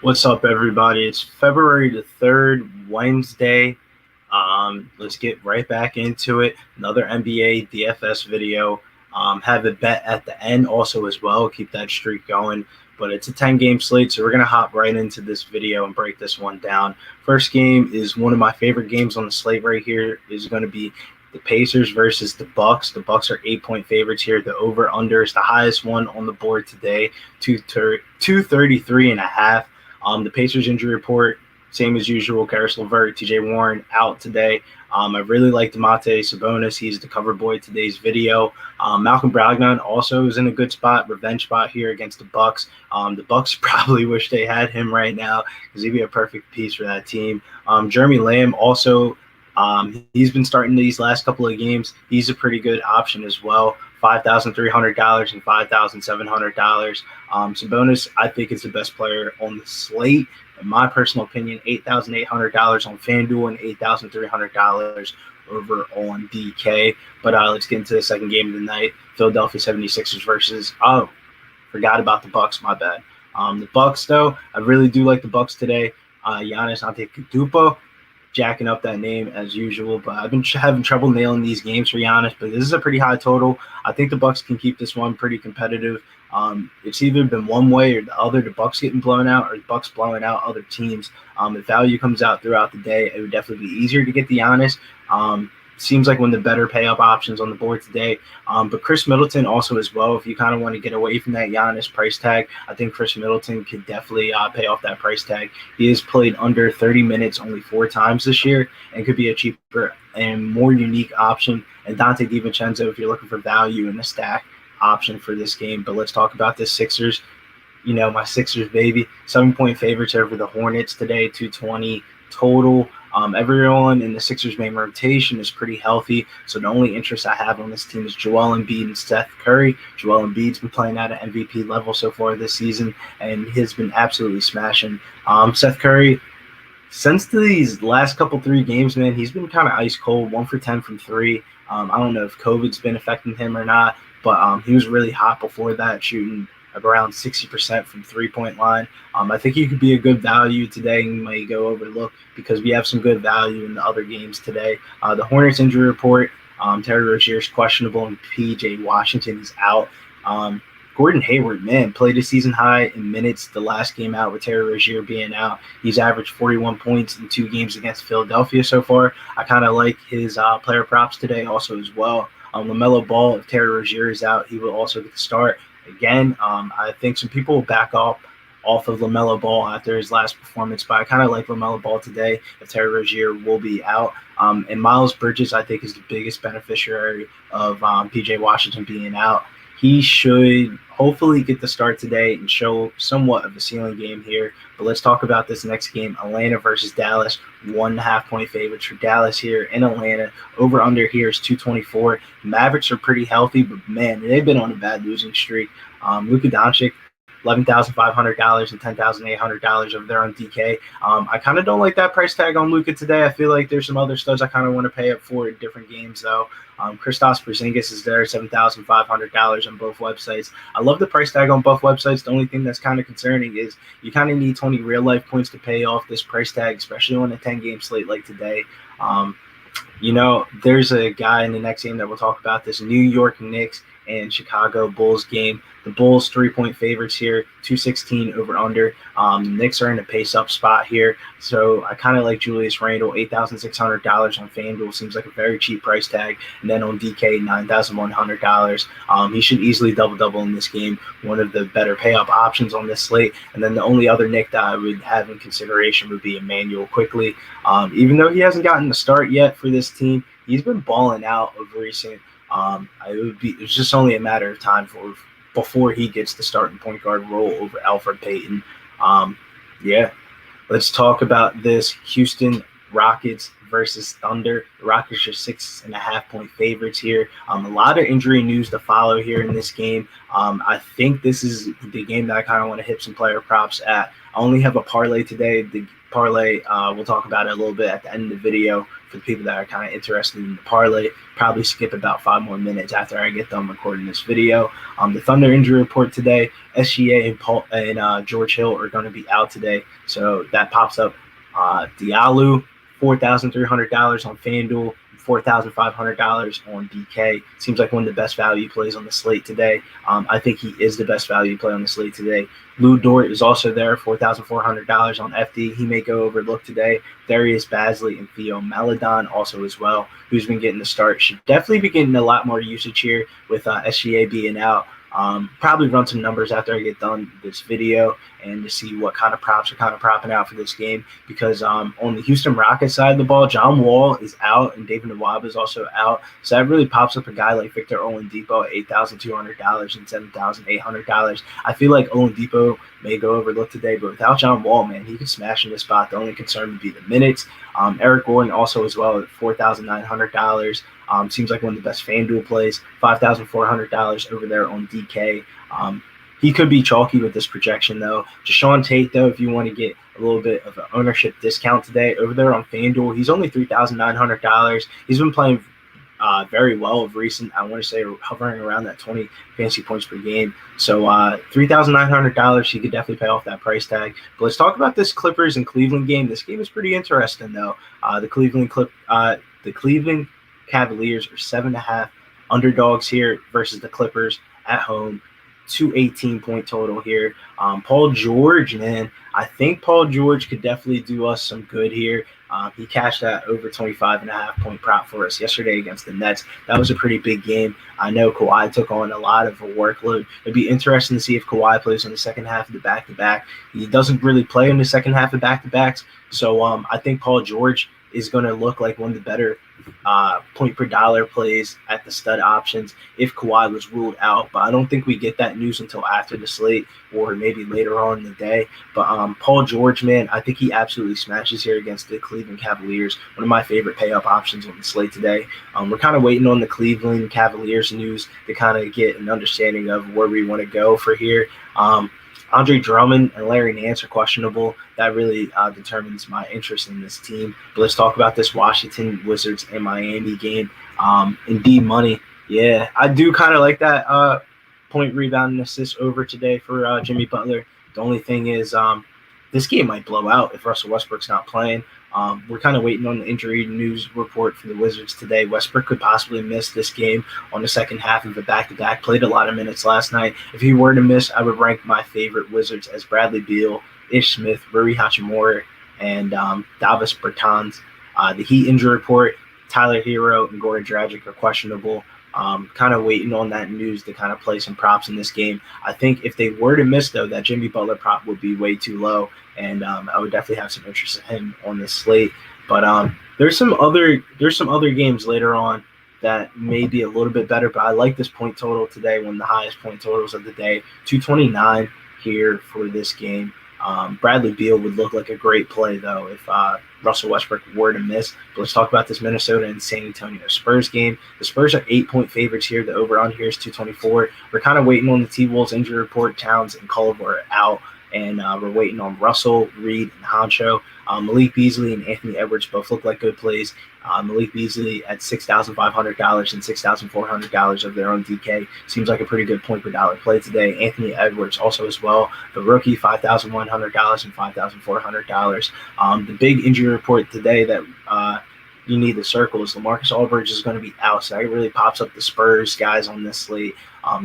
What's up, everybody? It's February the 3rd, Wednesday. Let's get right back into it. Another NBA DFS video. Have a bet at the end also as well. Keep that streak going. But it's a 10-game slate, so we're going to hop right into this video and break this one down. First game is one of my favorite games on the slate right here. Is going to be the Pacers versus the Bucks. The Bucks are 8-point favorites here. The over-under is the highest one on the board today, 233.5. The Pacers injury report, same as usual. Karis LeVert, TJ Warren out today. I really like Domantas Sabonis. He's the cover boy today's video. Malcolm Brogdon also is in a good spot, revenge spot here against the Bucks. The Bucks probably wish they had him right now because he'd be a perfect piece for that team. Jeremy Lamb also, he's been starting these last couple of games. He's a pretty good option as well. $5,300 and $5,700. Sabonis, I think, is the best player on the slate. In my personal opinion, $8,800 on Fanduel and $8,300 over on DK. But let's get into the second game of the night. Philadelphia 76ers versus, forgot about the Bucks, my bad. The Bucks, though, I really do like the Bucks today. Giannis Antetokounmpo, jacking up that name as usual, but I've been having trouble nailing these games for Giannis, but this is a pretty high total. I think the Bucks can keep this one pretty competitive. It's either been one way or the other, the Bucks getting blown out or the Bucks blowing out other teams. If value comes out throughout the day, it would definitely be easier to get the Giannis. Seems like one of the better pay-up options on the board today. But Chris Middleton also as well, if you kind of want to get away from that Giannis price tag, I think Chris Middleton could definitely pay off that price tag. He has played under 30 minutes only 4 times this year and could be a cheaper and more unique option. And Dante DiVincenzo, if you're looking for value in the stack option for this game. But let's talk about the Sixers. You know, my Sixers, baby. 7-point favorites over the Hornets today, 220 total. Everyone in the Sixers main rotation is pretty healthy, so the only interest I have on this team is Joel Embiid and Seth Curry. Joel Embiid's been playing at an MVP level so far this season, and he's been absolutely smashing. Seth Curry, since these last couple 3 games, man, he's been kind of ice cold, 1 for 10 from 3. I don't know if COVID's been affecting him or not, but he was really hot before that, shooting around 60% from 3-point line. I think he could be a good value today and may go overlooked because we have some good value in the other games today. The Hornets injury report, Terry Rozier is questionable and P.J. Washington is out. Gordon Hayward, man, played a season high in minutes the last game out with Terry Rozier being out. He's averaged 41 points in 2 games against Philadelphia so far. I kind of like his player props today also as well. LaMelo Ball, if Terry Rozier is out, he will also get the start. Again, I think some people will back off of LaMelo Ball after his last performance, but I kind of like LaMelo Ball today if Terry Rozier will be out. And Miles Bridges, I think, is the biggest beneficiary of P.J. Washington being out. He should hopefully get the start today and show somewhat of a ceiling game here. But let's talk about this next game, Atlanta versus Dallas. 1.5-point favorites for Dallas here in Atlanta. Over-under here is 224. Mavericks are pretty healthy, but, man, they've been on a bad losing streak. Luka Doncic, $11,500 and $10,800 over there on DK. I kind of don't like that price tag on Luka today. I feel like there's some other studs I kind of want to pay up for in different games, though. Kristaps Porzingis is there, $7,500 on both websites. I love the price tag on both websites. The only thing that's kind of concerning is you kind of need 20 real-life points to pay off this price tag, especially on a 10-game slate like today. You know, there's a guy in the next game that we'll talk about, this New York Knicks and Chicago Bulls game. The Bulls 3-point favorites here, 216 over under. The Knicks are in a pace-up spot here, so I kind of like Julius Randle, $8,600 on FanDuel. Seems like a very cheap price tag. And then on DK, $9,100. He should easily double-double in this game, one of the better pay-up options on this slate. And then the only other Knick that I would have in consideration would be Emmanuel Quickly. Even though he hasn't gotten the start yet for this team, he's been balling out of recent. It's just only a matter of time before he gets the starting point guard role over Alfred Payton. Let's talk about this Houston Rockets versus Thunder. The Rockets are 6.5-point favorites here. A lot of injury news to follow here in this game. I think this is the game that I kind of want to hit some player props at. I only have a parlay today. The parlay, we'll talk about it a little bit at the end of the video for the people that are kind of interested in the parlay. Probably skip about 5 more minutes after I get done recording this video. The Thunder injury report today, SGA and George Hill are going to be out today. So that pops up. Diallo, $4,300 on FanDuel, $4,500 on DK. Seems like one of the best value plays on the slate today. I think he is the best value play on the slate today. Lou Dort is also there, $4,400 on FD. He may go overlooked today. Darius Bazley and Theo Maledon also as well, who's been getting the start. Should definitely be getting a lot more usage here with SGA being out. Probably run some numbers after I get done this video and to see what kind of props are kind of propping out for this game, because on the Houston Rockets side of the ball, John Wall is out and David Nwaba is also out. So that really pops up a guy like Victor Oladipo at $8,200 and $7,800. I feel like Oladipo may go overlooked today, but without John Wall, man, he could smash in this spot. The only concern would be the minutes. Eric Gordon also as well at $4,900. Seems like one of the best FanDuel plays, $5,400 over there on DK. He could be chalky with this projection, though. Deshaun Tate, though, if you want to get a little bit of an ownership discount today, over there on FanDuel, he's only $3,900. He's been playing very well of recent. I want to say hovering around that 20 fantasy points per game. So $3,900, he could definitely pay off that price tag. But let's talk about this Clippers and Cleveland game. This game is pretty interesting, though. The Cleveland Cavaliers are 7.5 underdogs here versus the Clippers at home. 218-point total here. Paul George, man, I think Paul George could definitely do us some good here. He cashed that over 25.5-point prop for us yesterday against the Nets. That was a pretty big game. I know Kawhi took on a lot of a workload. It'd be interesting to see if Kawhi plays in the second half of the back-to-back. He doesn't really play in the second half of back-to-backs, so I think Paul George is going to look like one of the better point per dollar plays at the stud options if Kawhi was ruled out. But I don't think we get that news until after the slate or maybe later on in the day. But Paul George, man, I think he absolutely smashes here against the Cleveland Cavaliers. One of my favorite pay-up options on the slate today. We're kind of waiting on the Cleveland Cavaliers news to kind of get an understanding of where we want to go for here. Andre Drummond and Larry Nance are questionable. That really determines my interest in this team. But let's talk about this Washington Wizards and Miami game. Indeed money. Yeah, I do kind of like that point, rebound, and assist over today for Jimmy Butler. The only thing is this game might blow out if Russell Westbrook's not playing. We're kind of waiting on the injury news report for the Wizards today. Westbrook could possibly miss this game on the second half of a back-to-back. Played a lot of minutes last night. If he were to miss, I would rank my favorite Wizards as Bradley Beal, Ish Smith, Rui Hachimura, and Davis Bertans. The Heat injury report, Tyler Hero and Goran Dragic are questionable. Kind of waiting on that news to kind of play some props in this game. I think if they were to miss, though, that Jimmy Butler prop would be way too low, and I would definitely have some interest in him on this slate. But there's some other games later on that may be a little bit better, but I like this point total today, one of the highest point totals of the day, 229 here for this game. Bradley Beal would look like a great play, though, if Russell Westbrook were to miss. But let's talk about this Minnesota and San Antonio Spurs game. The Spurs are 8-point favorites here. The over-on here is 224. We're kind of waiting on the T-Wolves injury report. Towns and Culver are out, and we're waiting on Russell, Reed, and Honcho. Malik Beasley and Anthony Edwards both look like good plays. Malik Beasley at $6,500 and $6,400 of their own DK. Seems like a pretty good point per dollar play today. Anthony Edwards also as well. The rookie, $5,100 and $5,400. The big injury report today that you need to circle is LaMarcus Aldridge is going to be out. So that really pops up the Spurs guys on this slate.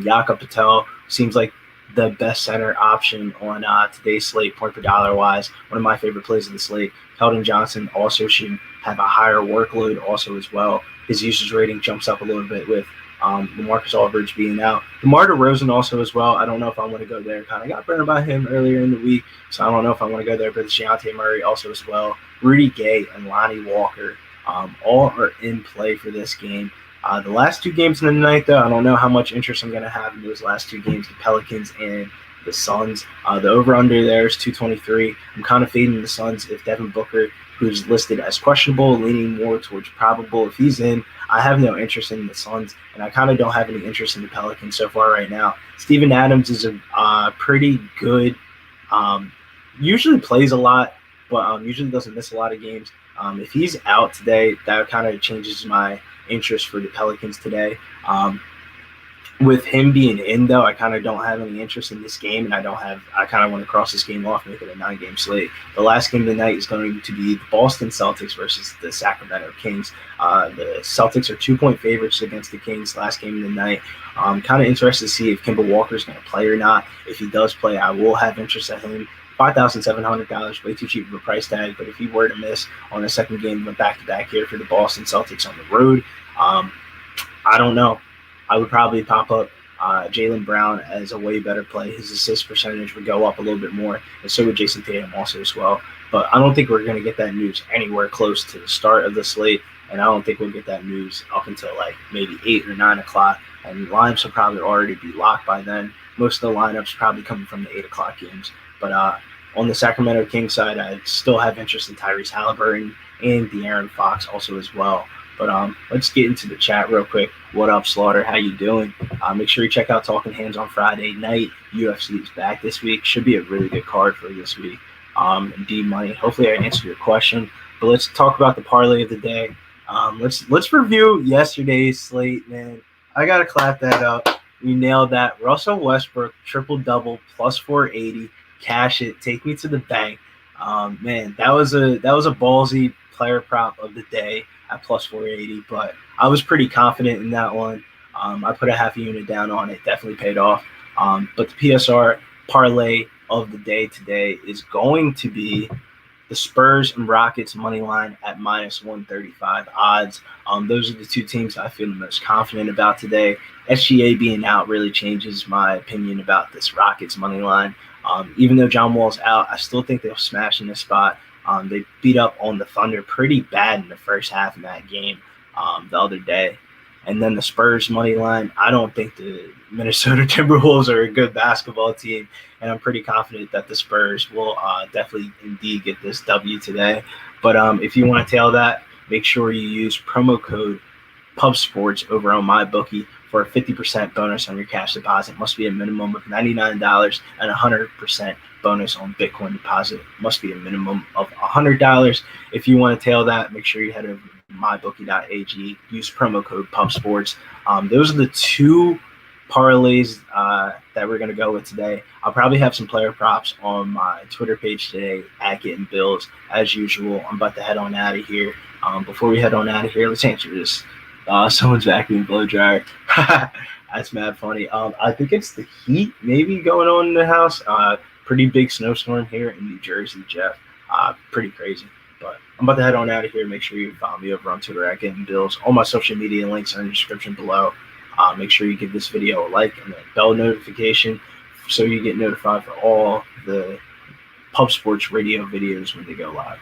Jakob Patel seems like the best center option on today's slate, point per dollar wise. One of my favorite plays of the slate. Keldon Johnson also should have a higher workload also as well. His usage rating jumps up a little bit with LaMarcus Aldridge being out. DeMar DeRozan also as well. I don't know if I want to go there. Kind of got burned by him earlier in the week, so I don't know if I want to go there. But Dejounte Murray also as well. Rudy Gay and Lonnie Walker all are in play for this game. The last two games in the night, though, I don't know how much interest I'm going to have in those last two games, the Pelicans and the Suns. The over-under there is 223. I'm kind of fading the Suns if Devin Booker, who's listed as questionable, leaning more towards probable. If he's in, I have no interest in the Suns, and I kind of don't have any interest in the Pelicans so far right now. Steven Adams is a pretty good, usually plays a lot, but usually doesn't miss a lot of games. If he's out today, that kind of changes my interest for the Pelicans today. With him being in, though, I kind of don't have any interest in this game, and I kind of want to cross this game off, make it a 9-game slate. The last game of the night is going to be the Boston Celtics versus the Sacramento Kings. The Celtics are 2-point favorites against the Kings last game of the night. I'm kind of interested to see if Kemba Walker is going to play or not. If he does play, I will have interest in him. $5,700, way too cheap of a price tag, but if he were to miss on the second game, went back-to-back here for the Boston Celtics on the road, I don't know. I would probably pop up Jaylen Brown as a way better play. His assist percentage would go up a little bit more, and so would Jason Tatum also as well. But I don't think we're going to get that news anywhere close to the start of the slate, and I don't think we'll get that news up until like maybe 8 or 9 o'clock, and lineups will probably already be locked by then. Most of the lineups probably coming from the 8 o'clock games. But on the Sacramento Kings side, I still have interest in Tyrese Halliburton and De'Aaron Fox also as well. But let's get into the chat real quick. What up, Slaughter? How you doing? Make sure you check out Talking Hands on Friday night. UFC is back this week. Should be a really good card for this week. And D-Money. Hopefully I answered your question. But let's talk about the parlay of the day. Let's review yesterday's slate, man. I got to clap that up. We nailed that. Russell Westbrook, triple-double, plus 480. Cash it. Take me to the bank. Man, that was a ballsy player prop of the day at plus 480, but I was pretty confident in that one. I put a half a unit down on it, definitely paid off. But the PSR parlay of the day today is going to be the Spurs and Rockets money line at minus 135 odds. Those are the two teams I feel the most confident about today. SGA being out really changes my opinion about this Rockets money line. Even though John Wall's out, I still think they'll smash in this spot. They beat up on the Thunder pretty bad in the first half of that game the other day. And then the Spurs money line, I don't think the Minnesota Timberwolves are a good basketball team, and I'm pretty confident that the Spurs will definitely indeed get this W today. But if you want to tail that, make sure you use promo code PubSports over on MyBookie for a 50% bonus on your cash deposit. Must be a minimum of $99 and 100% bonus on Bitcoin deposit. Must be a minimum of $100. If you want to tail that, make sure you head over to mybookie.ag. Use promo code PubSports. Those are the two parlays that we're going to go with today. I'll probably have some player props on my Twitter page today at Getting Bills. As usual, I'm about to head on out of here. Before we head on out of here, let's answer this. Someone's vacuuming blow dryer. That's mad funny. I think it's the heat maybe going on in the house. Pretty big snowstorm here in New Jersey, Jeff. Pretty crazy. But I'm about to head on out of here. Make sure you follow me over on Twitter at Getting Bills. All my social media links are in the description below. Make sure you give this video a like and a bell notification so you get notified for all the Pub Sports radio videos when they go live.